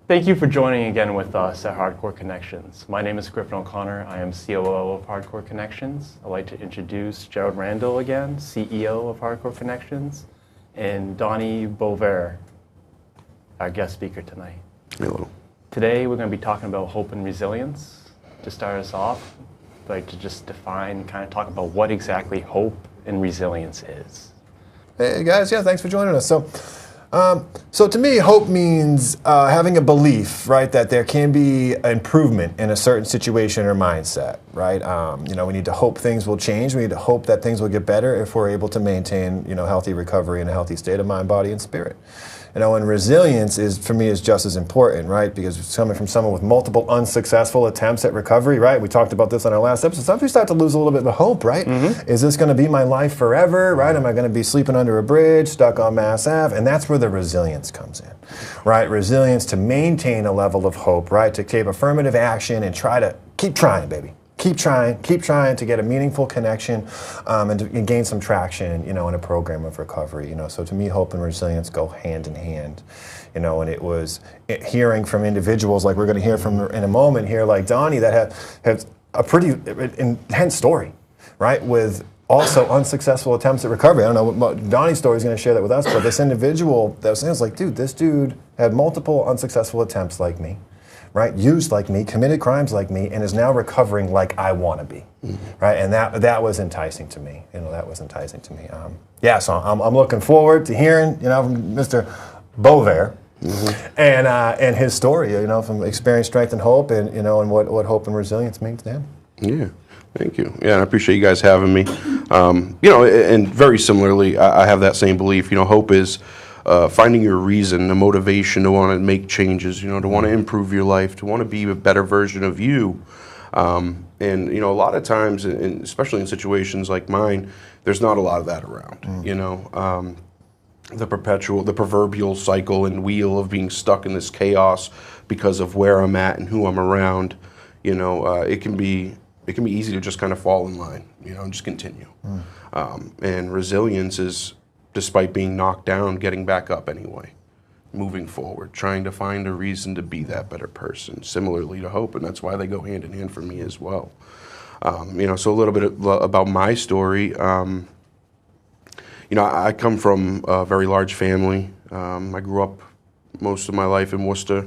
Thank you for joining again with us at Hardcore Connections. My name is Griffin O'Connor. I am COO of Hardcore Connections. I'd like to introduce Gerald Randall again, CEO of Hardcore Connections, and Donnie Boisvert, our guest speaker tonight. Hello. Today we're going to be talking about hope and resilience. To start us off, I'd like to just define, kind of talk about what exactly hope and resilience is. Hey guys, yeah, thanks for joining us. So to me, hope means having a belief, right, that there can be improvement in a certain situation or mindset, right? We need to hope things will change. We need to hope that things will get better if we're able to maintain, healthy recovery and a healthy state of mind, body, and spirit. And resilience for me, is just as important, right? Because it's coming from someone with multiple unsuccessful attempts at recovery, right? We talked about this on our last episode. Sometimes we start to lose a little bit of hope, right? Mm-hmm. Is this going to be my life forever, right? Am I going to be sleeping under a bridge, stuck on Mass Ave? And that's where the resilience comes in, right? Resilience to maintain a level of hope, right? To take affirmative action and try to keep trying, baby. Keep trying to get a meaningful connection and to gain some traction, in a program of recovery. So to me, hope and resilience go hand in hand. And it was hearing from individuals like we're going to hear from in a moment here, like Donnie, that have a pretty intense story, right? With also unsuccessful attempts at recovery. I don't know what Donnie's story is going to share that with us, but this individual that was saying, like, dude, this dude had multiple unsuccessful attempts like me. Right, used like me, committed crimes like me, and is now recovering like I want to be, right? And that was enticing to me. That was enticing to me. So I'm looking forward to hearing, from Mr. Boisvert and his story, from experience, strength, and hope, and and what hope and resilience means to him. Yeah, thank you. Yeah, and I appreciate you guys having me. And very similarly, I have that same belief. Hope is finding your reason, the motivation to want to make changes, to want to improve your life, to want to be a better version of you. And a lot of times, and especially in situations like mine, there's not a lot of that around. The proverbial cycle and wheel of being stuck in this chaos because of where I'm at and who I'm around. It can be easy to just kind of fall in line, and just continue. And resilience is, despite being knocked down, getting back up anyway, moving forward, trying to find a reason to be that better person, similarly to hope, and that's why they go hand in hand for me as well. So a little bit about my story. I come from a very large family. I grew up most of my life in Worcester,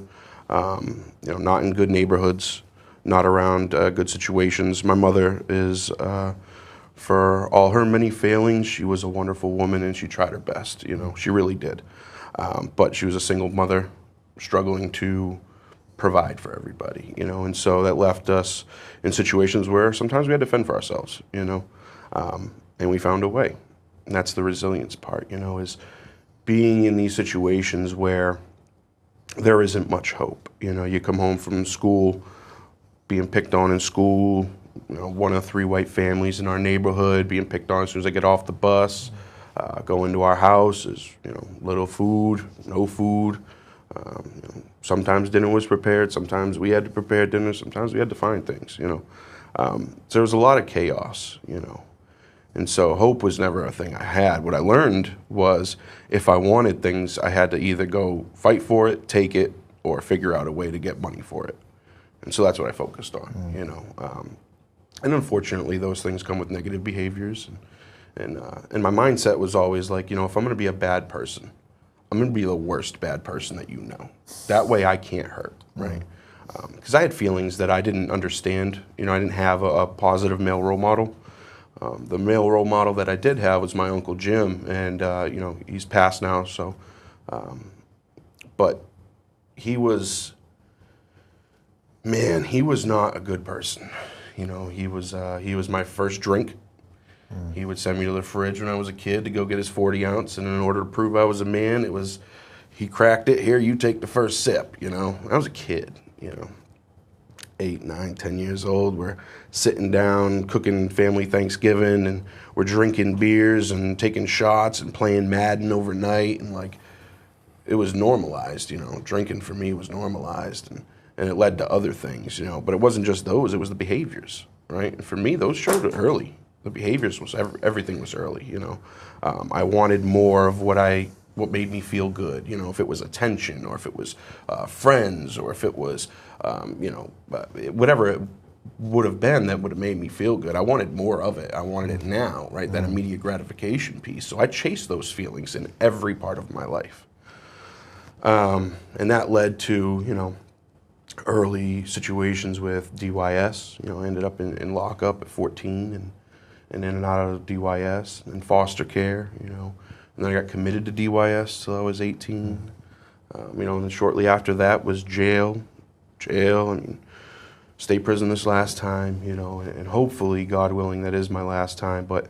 not in good neighborhoods, not around good situations. My mother is... For all her many failings, she was a wonderful woman and she tried her best, she really did. But she was a single mother struggling to provide for everybody, and so that left us in situations where sometimes we had to fend for ourselves, and we found a way. And that's the resilience part, is being in these situations where there isn't much hope. You come home from school, being picked on in school, one of 3 white families in our neighborhood being picked on as soon as I get off the bus. Go into our house, is little food, no food. Sometimes dinner was prepared. Sometimes we had to prepare dinner. Sometimes we had to find things. So there was a lot of chaos. And so hope was never a thing I had. What I learned was if I wanted things, I had to either go fight for it, take it, or figure out a way to get money for it. And so that's what I focused on. And unfortunately, those things come with negative behaviors. And my mindset was always like, if I'm going to be a bad person, I'm going to be the worst bad person that you know. That way I can't hurt, right? Because I had feelings that I didn't understand. I didn't have a positive male role model. The male role model that I did have was my Uncle Jim. And, he's passed now, so. But he was not a good person. He was my first drink. He would send me to the fridge when I was a kid to go get his 40 ounce, and in order to prove I was a man, he cracked it. Here, you take the first sip, I was a kid, 8, 9, 10 years old. We're sitting down, cooking family Thanksgiving, and we're drinking beers and taking shots and playing Madden overnight, and it was normalized, drinking for me was normalized, and it led to other things, but it wasn't just those, it was the behaviors, right? And for me, those showed early. The behaviors was everything was early, I wanted more of what I what made me feel good. You know, if it was attention, or if it was friends, or if it was, you know, whatever it would have been that would have made me feel good. I wanted more of it. I wanted it now, right? That immediate gratification piece. So I chased those feelings in every part of my life. And that led to, you know, early situations with DYS. You know, I ended up in lockup at 14 and in and out of DYS and foster care, you know. And then I got committed to DYS till I was 18. You know, and then shortly after that was jail. I mean, state prison this last time, you know, and hopefully, God willing, that is my last time. But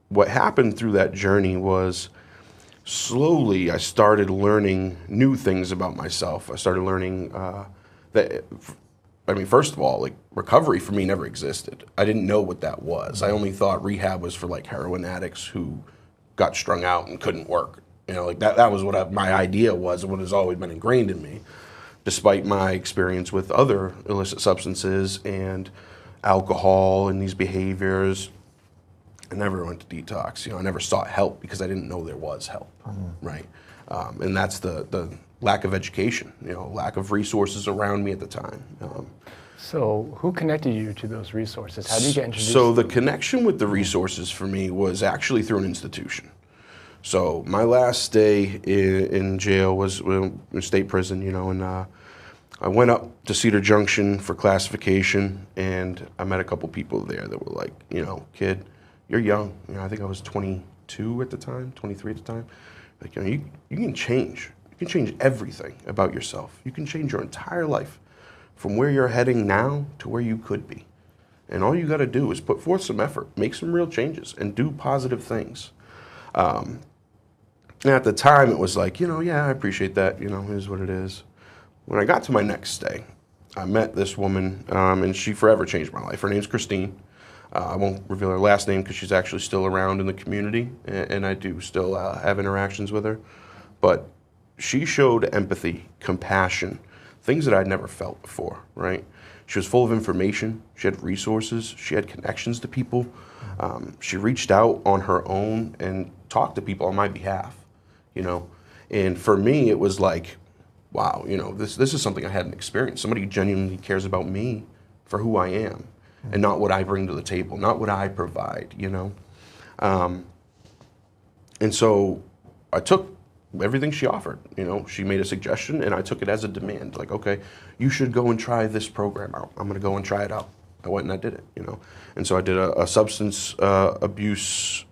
what happened through that journey was slowly I started learning new things about myself. I started learning that, I mean, first of all, like, recovery for me never existed. I didn't know what that was. I only thought rehab was for, like, heroin addicts who got strung out and couldn't work. You know, like, that was what my idea was, and what has always been ingrained in me. Despite my experience with other illicit substances and alcohol and these behaviors, I never went to detox. You know, I never sought help because I didn't know there was help, right? And that's the lack of education, you know, lack of resources around me at the time. So who connected you to those resources? How did you get introduced? So the connection with the resources for me was actually through an institution. So my last stay in jail was in state prison, you know, and I went up to Cedar Junction for classification, and I met a couple people there that were like, you know, kid, you're young. You know, I think I was 22 at the time, 23 at the time. Like, you know, you can change. You can change everything about yourself. You can change your entire life from where you're heading now to where you could be. And all you got to do is put forth some effort, make some real changes, and do positive things. And at the time, it was like, you know, yeah, I appreciate that. You know, it is what it is. When I got to my next stay, I met this woman, and she forever changed my life. Her name's Christine. I won't reveal her last name because she's actually still around in the community, and I do still have interactions with her. But she showed empathy, compassion, things that I'd never felt before, right? She was full of information. She had resources. She had connections to people. She reached out on her own and talked to people on my behalf, you know? And for me, it was like, wow, you know, this is something I hadn't experienced. Somebody who genuinely cares about me for who I am and not what I bring to the table, not what I provide, you know? And so I took everything she offered. You know, she made a suggestion and I took it as a demand. Like, okay, you should go and try this program out. I'm gonna go and try it out. I went and I did it, you know? And so I did a substance abuse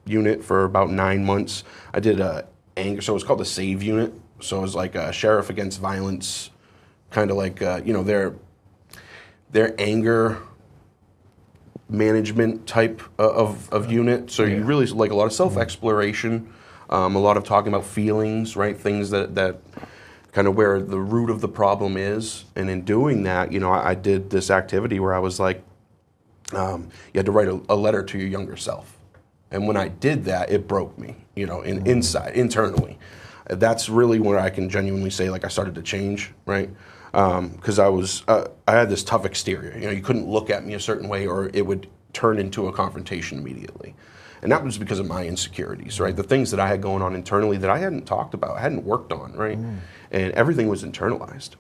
unit for about 9 months. I did anger, so it was called the SAVE unit. So it was like a sheriff against violence, kind of like, you know, their anger management type of unit. So you really, like, a lot of self-exploration, a lot of talking about feelings, right? Things that kind of where the root of the problem is. And in doing that, you know, I did this activity where I was like, you had to write a letter to your younger self. And when I did that, it broke me, you know, internally. That's really where I can genuinely say, like, I started to change, right? Because I had this tough exterior. You know, you couldn't look at me a certain way or it would turn into a confrontation immediately. And that was because of my insecurities, right? The things that I had going on internally that I hadn't talked about, hadn't worked on, right? And everything was internalized.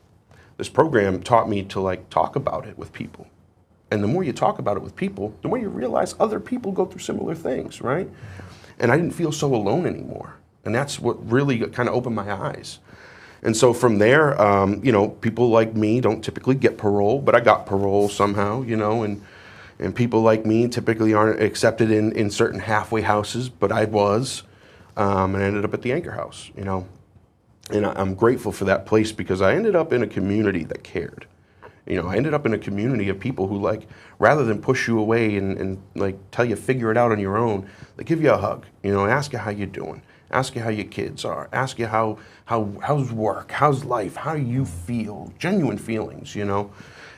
This program taught me to, like, talk about it with people. And the more you talk about it with people, the more you realize other people go through similar things, right? And I didn't feel so alone anymore. And that's what really kind of opened my eyes. And so from there, you know, people like me don't typically get parole, but I got parole somehow, you know, and people like me typically aren't accepted in certain halfway houses, but I was, and I ended up at the Anchor House, you know. And I'm grateful for that place because I ended up in a community that cared. You know, I ended up in a community of people who, like, rather than push you away and like tell you figure it out on your own, they give you a hug, you know, ask you how you're doing, ask you how your kids are, ask you how's work, how's life, how do you feel, genuine feelings, you know.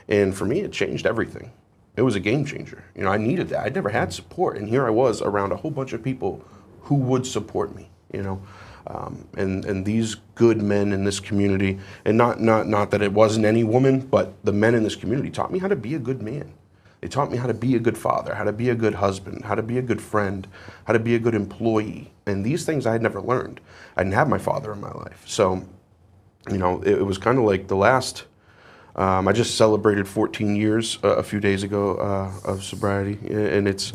And for me, it changed everything. It was a game changer. You know, I needed that. I never had support, and here I was around a whole bunch of people who would support me, you know. And these good men in this community, and not that it wasn't any woman, but the men in this community taught me how to be a good man. They taught me how to be a good father, how to be a good husband, how to be a good friend, how to be a good employee. And these things I had never learned. I didn't have my father in my life. So, you know, it was kind of like the last, I just celebrated 14 years a few days ago of sobriety. And it's,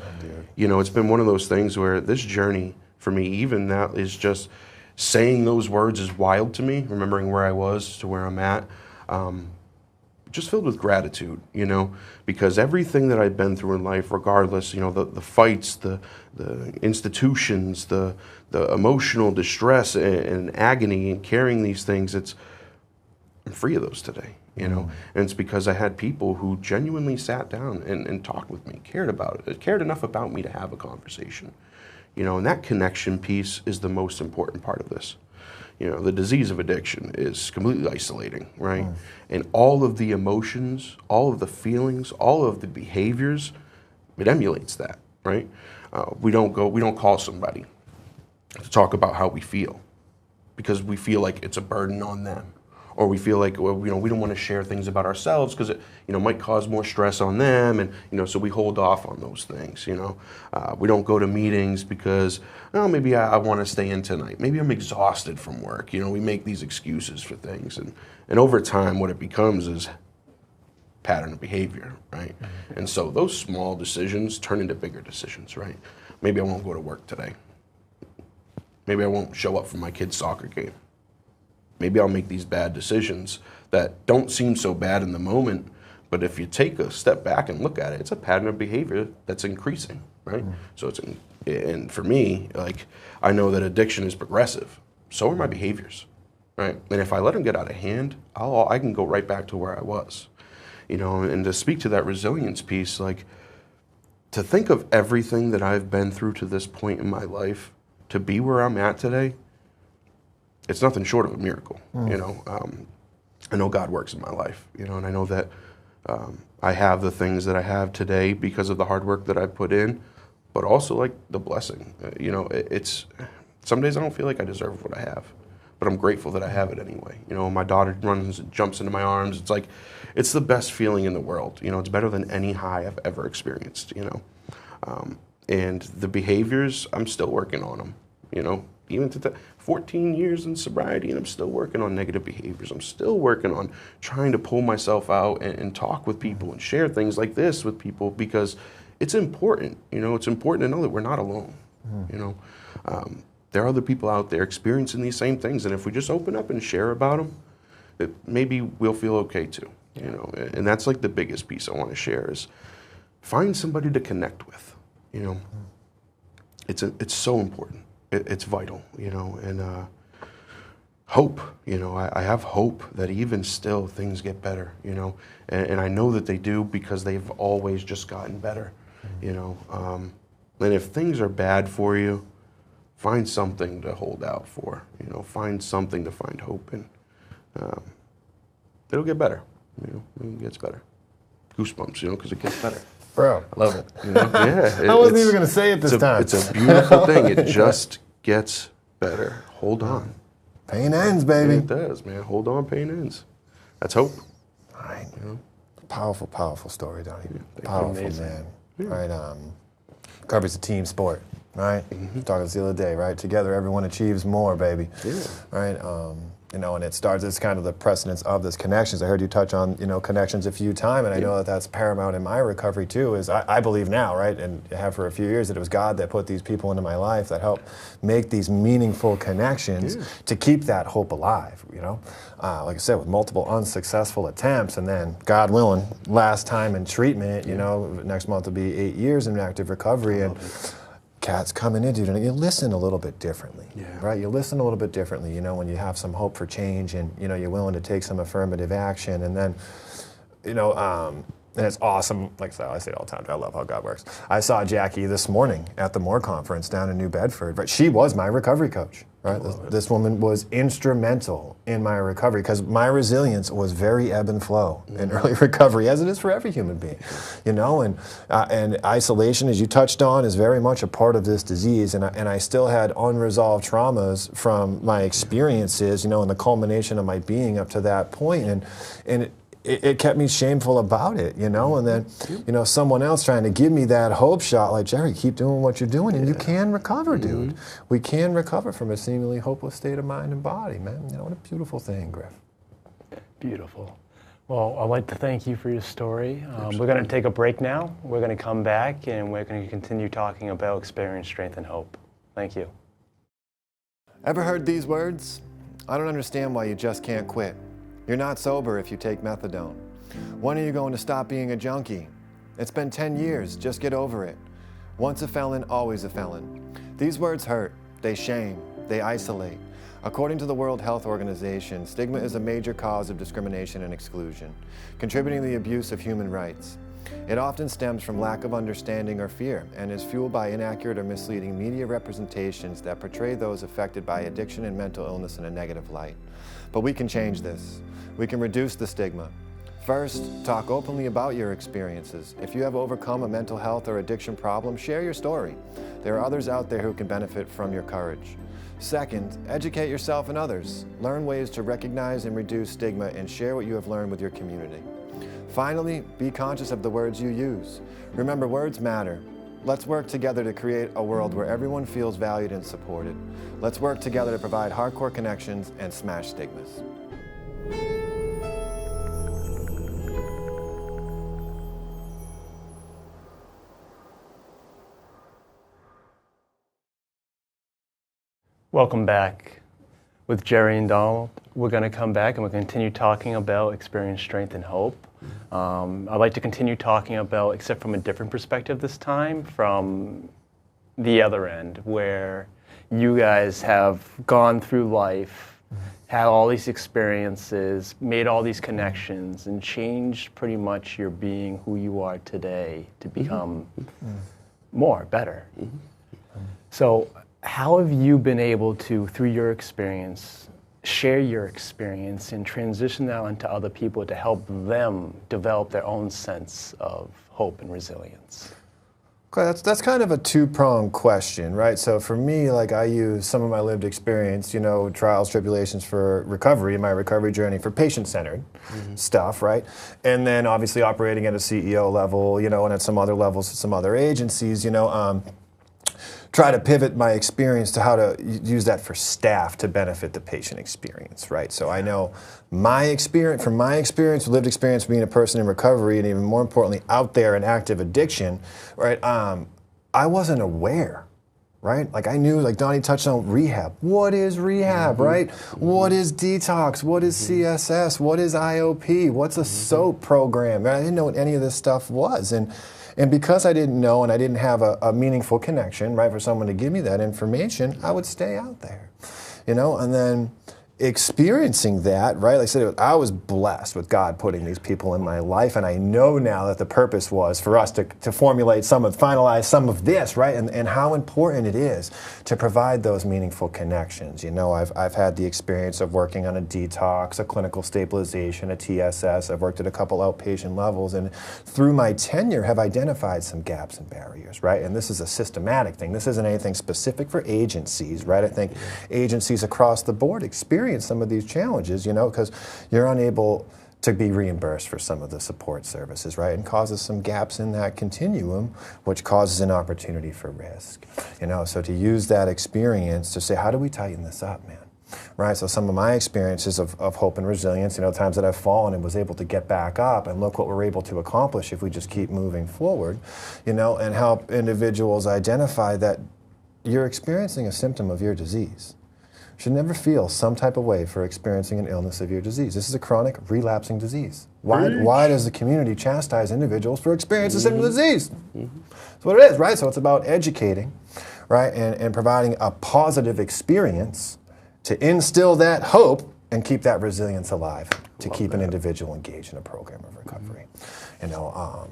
you know, it's been one of those things where this journey for me, even now, is just saying those words is wild to me, remembering where I was to where I'm at. Just filled with gratitude, you know, because everything that I've been through in life, regardless, you know, the fights, the institutions, the emotional distress and agony and carrying these things, I'm free of those today, you know, and it's because I had people who genuinely sat down and talked with me, cared about it, cared enough about me to have a conversation, you know, and that connection piece is the most important part of this. You know, the disease of addiction is completely isolating, right? And all of the emotions, all of the feelings, all of the behaviors, it emulates that, right? We don't call somebody to talk about how we feel because we feel like it's a burden on them, or we feel like, well, you know, we don't want to share things about ourselves because it, you know, might cause more stress on them, and you know, so we hold off on those things. You know, we don't go to meetings because, oh, maybe I want to stay in tonight. Maybe I'm exhausted from work. You know, we make these excuses for things, and over time, what it becomes is pattern of behavior, right? And so those small decisions turn into bigger decisions, right? Maybe I won't go to work today. Maybe I won't show up for my kid's soccer game. Maybe I'll make these bad decisions that don't seem so bad in the moment, but if you take a step back and look at it, it's a pattern of behavior that's increasing, right? So and for me, like, I know that addiction is progressive. So are my behaviors, right? And if I let them get out of hand, I can go right back to where I was, you know. And to speak to that resilience piece, like, to think of everything that I've been through to this point in my life, to be where I'm at today, it's nothing short of a miracle, you know. I know God works in my life, you know, and I know that I have the things that I have today because of the hard work that I put in, but also, like, the blessing. You know, it's some days I don't feel like I deserve what I have, but I'm grateful that I have it anyway. You know, my daughter runs and jumps into my arms. It's like, it's the best feeling in the world. You know, it's better than any high I've ever experienced, you know. And the behaviors, I'm still working on them, you know. Even to 14 years in sobriety, and I'm still working on negative behaviors. I'm still working on trying to pull myself out and talk with people and share things like this with people, because it's important. You know, it's important to know that we're not alone. You know, there are other people out there experiencing these same things, and if we just open up and share about them, maybe we'll feel okay too. You know, and that's like the biggest piece I want to share is find somebody to connect with. You know, it's so important. It's vital, you know, and hope, you know, I have hope that even still things get better, you know, and I know that they do because they've always just gotten better, you know, and if things are bad for you, find something to hold out for, you know, find something to find hope in. It'll get better, you know, it gets better. Goosebumps, you know, because it gets better. Bro. I love it. You know? Yeah, I wasn't even going to say it this time. It's a beautiful thing. It just gets better. Hold on. Pain ends, baby. It does, man. Hold on, pain ends. That's hope. Right. You know? Powerful, powerful story, Donnie. Yeah, Powerful, amazing. man. Yeah. Right. Recovery's a team sport, right? Talking this the other day, right? Together, everyone achieves more, baby. Yeah. Right. You know, and it's kind of the precedence of this connections. I heard you touch on, you know, connections a few times, and I know that that's paramount in my recovery too, is I believe now, right, and have for a few years, that it was God that put these people into my life that helped make these meaningful connections to keep that hope alive, you know. Like I said, with multiple unsuccessful attempts, and then, God willing, last time in treatment, you know, next month will be 8 years in active recovery, and cats coming in, dude, and you listen a little bit differently, right? You listen a little bit differently, you know, when you have some hope for change, and, you know, you're willing to take some affirmative action, and then, you know, and it's awesome. Like I say it all the time, I love how God works. I saw Jackie this morning at the MORE conference down in New Bedford, but she was my recovery coach, right? This woman was instrumental in my recovery, because my resilience was very ebb and flow in early recovery, as it is for every human being, you know, and isolation, as you touched on, is very much a part of this disease, and I still had unresolved traumas from my experiences, you know, and the culmination of my being up to that point, and it kept me shameful about it, you know, and then, you know, someone else trying to give me that hope shot, like, Jerry, keep doing what you're doing, and you can recover, dude. We can recover from a seemingly hopeless state of mind and body, man. You know, what a beautiful thing, Griff. Beautiful. Well, I'd like to thank you for your story. We're going to take a break now. We're going to come back, and we're going to continue talking about experience, strength, and hope. Thank you. Ever heard these words? I don't understand why you just can't quit. You're not sober if you take methadone. When are you going to stop being a junkie? It's been 10 years, just get over it. Once a felon, always a felon. These words hurt, they shame, they isolate. According to the World Health Organization, stigma is a major cause of discrimination and exclusion, contributing to the abuse of human rights. It often stems from lack of understanding or fear and is fueled by inaccurate or misleading media representations that portray those affected by addiction and mental illness in a negative light. But we can change this. We can reduce the stigma. First, talk openly about your experiences. If you have overcome a mental health or addiction problem, share your story. There are others out there who can benefit from your courage. Second, educate yourself and others. Learn ways to recognize and reduce stigma and share what you have learned with your community. Finally, be conscious of the words you use. Remember, words matter. Let's work together to create a world where everyone feels valued and supported. Let's work together to provide hardcore connections and smash stigmas. Welcome back. With Jerry and Donald, we're going to come back and we'll continue talking about experience, strength, and hope. I'd like to continue talking about, except from a different perspective this time, from the other end, where you guys have gone through life, had all these experiences, made all these connections, and changed pretty much your being who you are today to become more, better. So how have you been able to, through your experience, share your experience and transition that onto other people to help them develop their own sense of hope and resilience? Okay, that's kind of a two-pronged question, right? So for me, like, I use some of my lived experience, you know, trials, tribulations for recovery, my recovery journey for patient-centered stuff, right? And then obviously operating at a CEO level, you know, and at some other levels at some other agencies, you know, try to pivot my experience to how to use that for staff to benefit the patient experience, right? So I know my experience, from my experience, lived experience being a person in recovery, and even more importantly, out there in active addiction, right? I wasn't aware, right? Like, I knew, like Donnie touched on rehab. What is rehab, right? What is detox? What is CSS? What is IOP? What's a SOAP program? I didn't know what any of this stuff was. And because I didn't know and I didn't have a meaningful connection, right, for someone to give me that information, I would stay out there, you know, and then experiencing that, right, like I said, I was blessed with God putting these people in my life, and I know now that the purpose was for us to formulate finalize some of this, right, and how important it is to provide those meaningful connections. You know, I've had the experience of working on a detox, a clinical stabilization, a TSS. I've worked at a couple outpatient levels, and through my tenure have identified some gaps and barriers, right, and this is a systematic thing. This isn't anything specific for agencies, right? I think agencies across the board experience some of these challenges, you know, because you're unable to be reimbursed for some of the support services, right, and causes some gaps in that continuum, which causes an opportunity for risk, you know. So to use that experience to say, how do we tighten this up, man? Right, so some of my experiences of hope and resilience, you know, times that I've fallen and was able to get back up, and look what we're able to accomplish if we just keep moving forward, you know, and help individuals identify that you're experiencing a symptom of your disease. You should never feel some type of way for experiencing an illness of your disease. This is a chronic, relapsing disease. Why does the community chastise individuals for experiencing a symptom of disease? That's what it is, right? So it's about educating, right, and providing a positive experience to instill that hope and keep that resilience alive, to keep an individual engaged in a program of recovery. You know,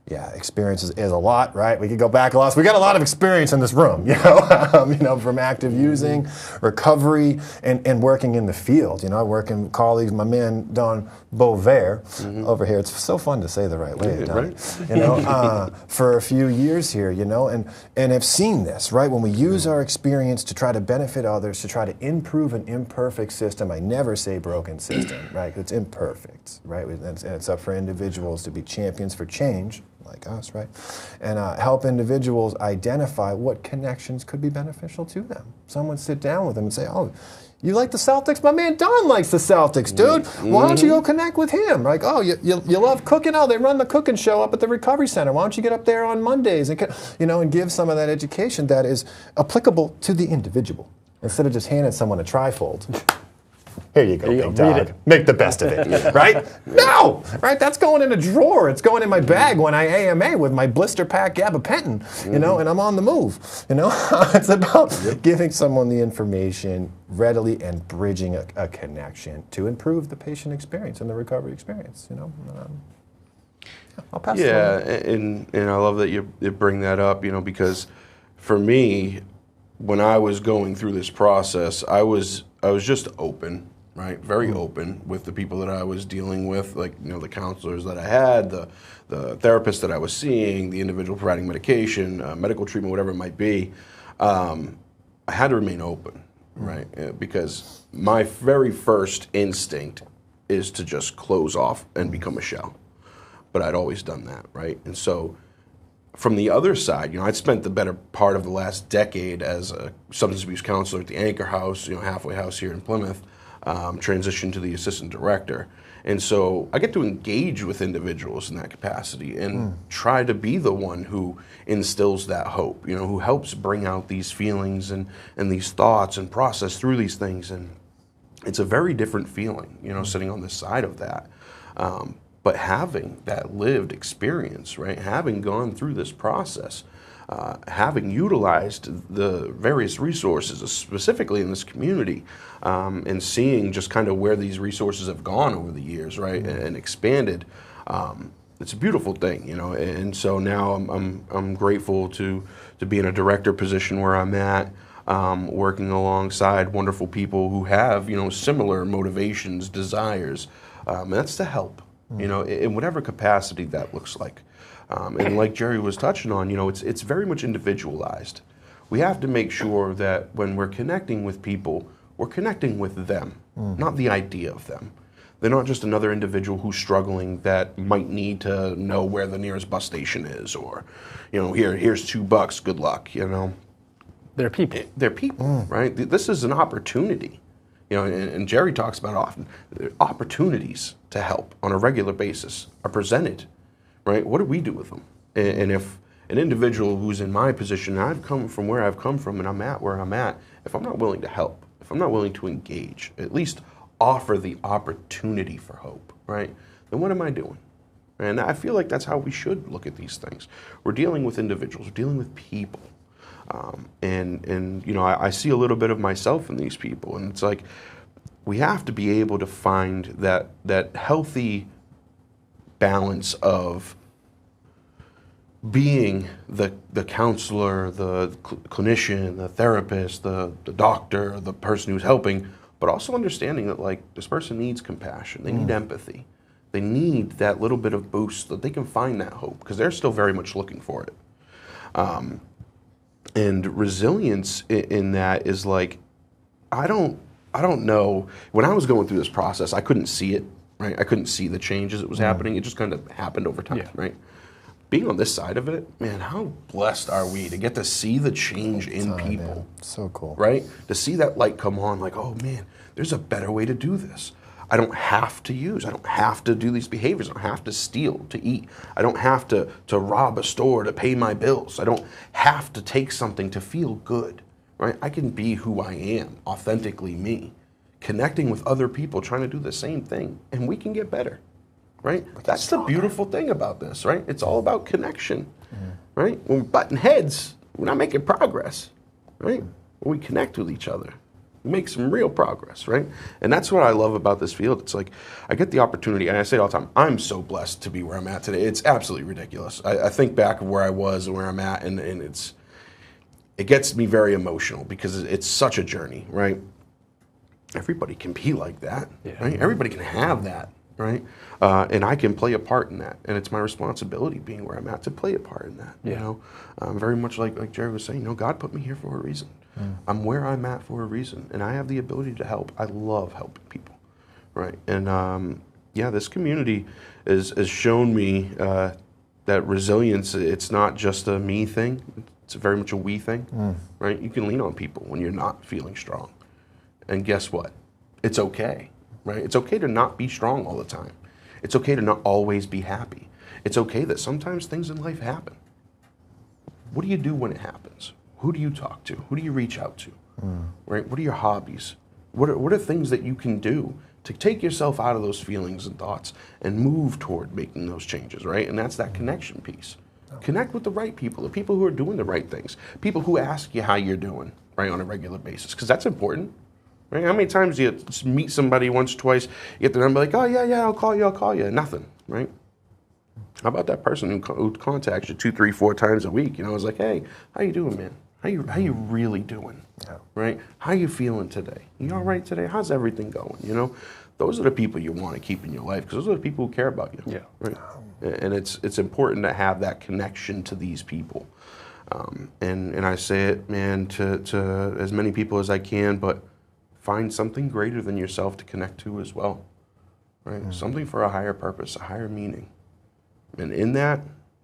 Yeah, experience is a lot, right? We could go back a lot. So we got a lot of experience in this room, from active using, recovery, and working in the field. Working with colleagues, my man Don Boisvert over here. It's so fun to say the right way, Don. Right. For a few years here, and have seen this, right? When we use our experience to try to benefit others, to try to improve an imperfect system. I never say broken system, right? It's imperfect, right? And it's up for individuals to be champions for change, like us, right? And help individuals identify what connections could be beneficial to them. Someone sit down with them and say, oh, you like the Celtics? My man Don likes the Celtics, dude. Why don't you go connect with him? Like, oh, you love cooking? Oh, they run the cooking show up at the Recovery Center. Why don't you get up there on Mondays and, and give some of that education that is applicable to the individual instead of just handing someone a trifold. Here you go, big dog. Make the best of it, right? No, right? That's going in a drawer. It's going in my bag when I AMA with my blister pack gabapentin, and I'm on the move. It's about giving someone the information readily and bridging a connection to improve the patient experience and the recovery experience. I'll pass it on. and I love that you bring that up. Because for me, when I was going through this process, I was just open, right? Very open with the people that I was dealing with, like, the counselors that I had, the therapist that I was seeing, the individual providing medication, medical treatment, whatever it might be. I had to remain open, right? Because my very first instinct is to just close off and become a shell. But I'd always done that, right? And so from the other side, I'd spent the better part of the last decade as a substance abuse counselor at the Anchor House, halfway house here in Plymouth, transitioned to the assistant director. And so I get to engage with individuals in that capacity and try to be the one who instills that hope, who helps bring out these feelings and these thoughts and process through these things. And it's a very different feeling, sitting on this side of that. But having that lived experience, right, having gone through this process, having utilized the various resources, specifically in this community, and seeing just kind of where these resources have gone over the years, right, and expanded, it's a beautiful thing, And so now I'm grateful to be in a director position where I'm at, working alongside wonderful people who have, similar motivations, desires, and that's to help. In whatever capacity that looks like. And like Jerry was touching on, it's very much individualized. We have to make sure that when we're connecting with people, we're connecting with them, not the idea of them. They're not just another individual who's struggling that might need to know where the nearest bus station is, or, here's $2, good luck, They're people. They're people, right? This is an opportunity. And Jerry talks about often, opportunities to help on a regular basis are presented, right? What do we do with them? And if an individual who's in my position, I've come from where I've come from and I'm at where I'm at, if I'm not willing to help, if I'm not willing to engage, at least offer the opportunity for hope, right? Then what am I doing? And I feel like that's how we should look at these things. We're dealing with individuals, we're dealing with people. I see a little bit of myself in these people, and it's like we have to be able to find that healthy balance of being the counselor, the clinician, the therapist, the doctor, the person who's helping, but also understanding that, like, this person needs compassion, they need empathy, they need that little bit of boost so that they can find that hope, because they're still very much looking for it. And resilience in that is like, I don't know. When I was going through this process, I couldn't see it, right? I couldn't see the changes that was happening. It just kind of happened over time, right? Being on this side of it, man, how blessed are we to get to see the change in people. Man. So cool. Right? To see that light come on, like, oh man, there's a better way to do this. I don't have to do these behaviors. I don't have to steal to eat. I don't have to rob a store to pay my bills. I don't have to take something to feel good, right? I can be who I am, authentically me, connecting with other people, trying to do the same thing, and we can get better, right? That's the beautiful thing about this, right? It's all about connection, right? When we're butting heads, we're not making progress, right? When we connect with each other, We make some real progress, right? And that's what I love about this field. It's like I get the opportunity, and I say it all the time, I'm so blessed to be where I'm at today. It's absolutely ridiculous. I think back of where I was and where I'm at, and it gets me very emotional because it's such a journey, right? Everybody can be like that, right? Everybody can have that, right? And I can play a part in that, and it's my responsibility being where I'm at to play a part in that. You know, very much like Jerry was saying, God put me here for a reason. I'm where I'm at for a reason, and I have the ability to help. I love helping people, right? And this community has shown me that resilience. It's not just a me thing; it's very much a we thing, right? You can lean on people when you're not feeling strong, and guess what? It's okay, right? It's okay to not be strong all the time. It's okay to not always be happy. It's okay that sometimes things in life happen. What do you do when it happens? Who do you talk to? Who do you reach out to? Right? What are your hobbies? What are things that you can do to take yourself out of those feelings and thoughts and move toward making those changes, right? And that's that connection piece. Connect with the right people, the people who are doing the right things, people who ask you how you're doing, right, on a regular basis, because that's important. Right? How many times do you meet somebody once, twice, you get the number like, oh, yeah, I'll call you, nothing, right? How about that person who contacts you 2, 3, 4 times a week? It's like, hey, how you doing, man? How you really doing? Right? How you feeling today? You all right today? How's everything going? Those are the people you want to keep in your life because those are the people who care about you. Yeah. Right? And it's important to have that connection to these people. And I say it, man, to as many people as I can, but find something greater than yourself to connect to as well. Right? Something for a higher purpose, a higher meaning. And in that,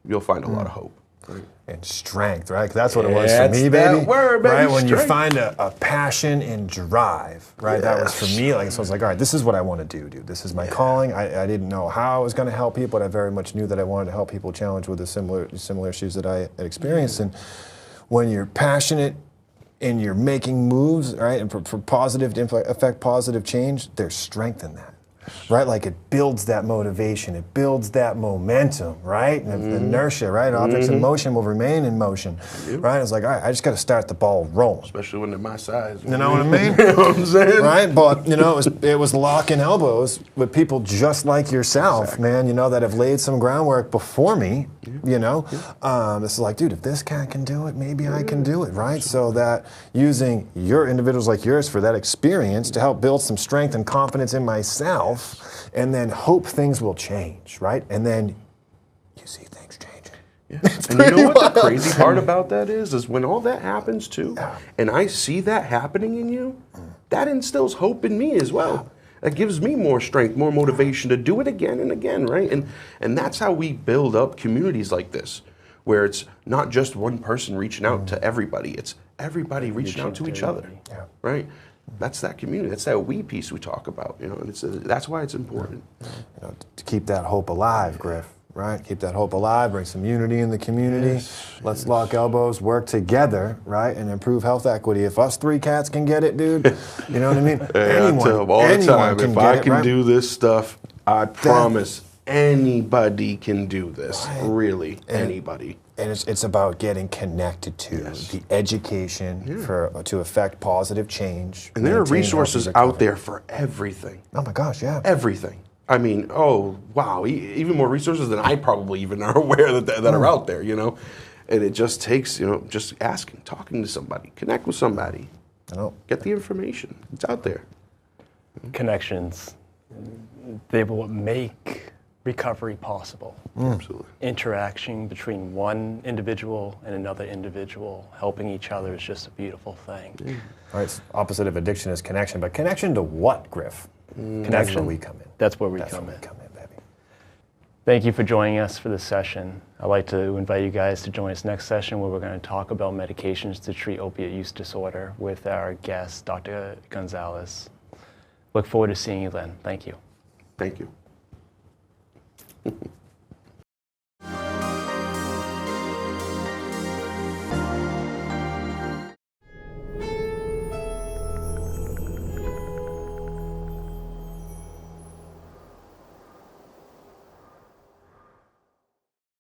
you'll find a lot of hope. Right? And strength, right? 'Cause that's what it was for me, baby. Word, baby. Right? When strength. you find a passion and drive, right? Yes. That was for me. Like, so I was like, all right, this is what I want to do, dude. This is my calling. I didn't know how I was going to help people, but I very much knew that I wanted to help people challenged with the similar issues that I had experienced. And when you're passionate and you're making moves, right, and for positive to affect positive change, there's strength in that. Right, like it builds that motivation, it builds that momentum, right? And inertia, right? Objects in motion will remain in motion, right? It's like, all right, I just got to start the ball rolling. Especially when they're my size. You know what I mean? You know what I'm saying? Right, but it was locking elbows with people just like yourself, man. That have laid some groundwork before me. It's like, dude, if this cat can do it, maybe I can do it, right? So that using your individuals like yours for that experience to help build some strength and confidence in myself. And then hope things will change, right? And then you see things changing. Yeah. And you know what the crazy part about that is when all that happens too, and I see that happening in you, that instills hope in me as well. That gives me more strength, more motivation to do it again and again, right? And that's how we build up communities like this, where it's not just one person reaching out to everybody, it's everybody reaching out to each other, right? That's that community. That's that we piece we talk about. And that's why it's important. To keep that hope alive, Griff. Right? Keep that hope alive. Bring some unity in the community. Let's lock elbows, work together, right, and improve health equity. If us 3 cats can get it, dude, you know what I mean? I tell them all the time, if I can do this stuff, I promise anybody can do this. Right. Really, anybody. And it's about getting connected to the education to affect positive change. And there are resources out there for everything. Oh my gosh, yeah. Everything. I mean, oh, wow, even more resources than I probably even are aware that are out there, And it just takes, just asking, talking to somebody, connect with somebody, get the information. It's out there. Connections, they will make recovery possible. Absolutely. Interaction between one individual and another individual, helping each other is just a beautiful thing. Yeah. All right, opposite of addiction is connection, but connection to what, Griff? Connection. That's where we come in. That's where we come in, baby. Thank you for joining us for this session. I'd like to invite you guys to join us next session where we're going to talk about medications to treat opiate use disorder with our guest, Dr. Gonzalez. Look forward to seeing you then. Thank you. Thank you.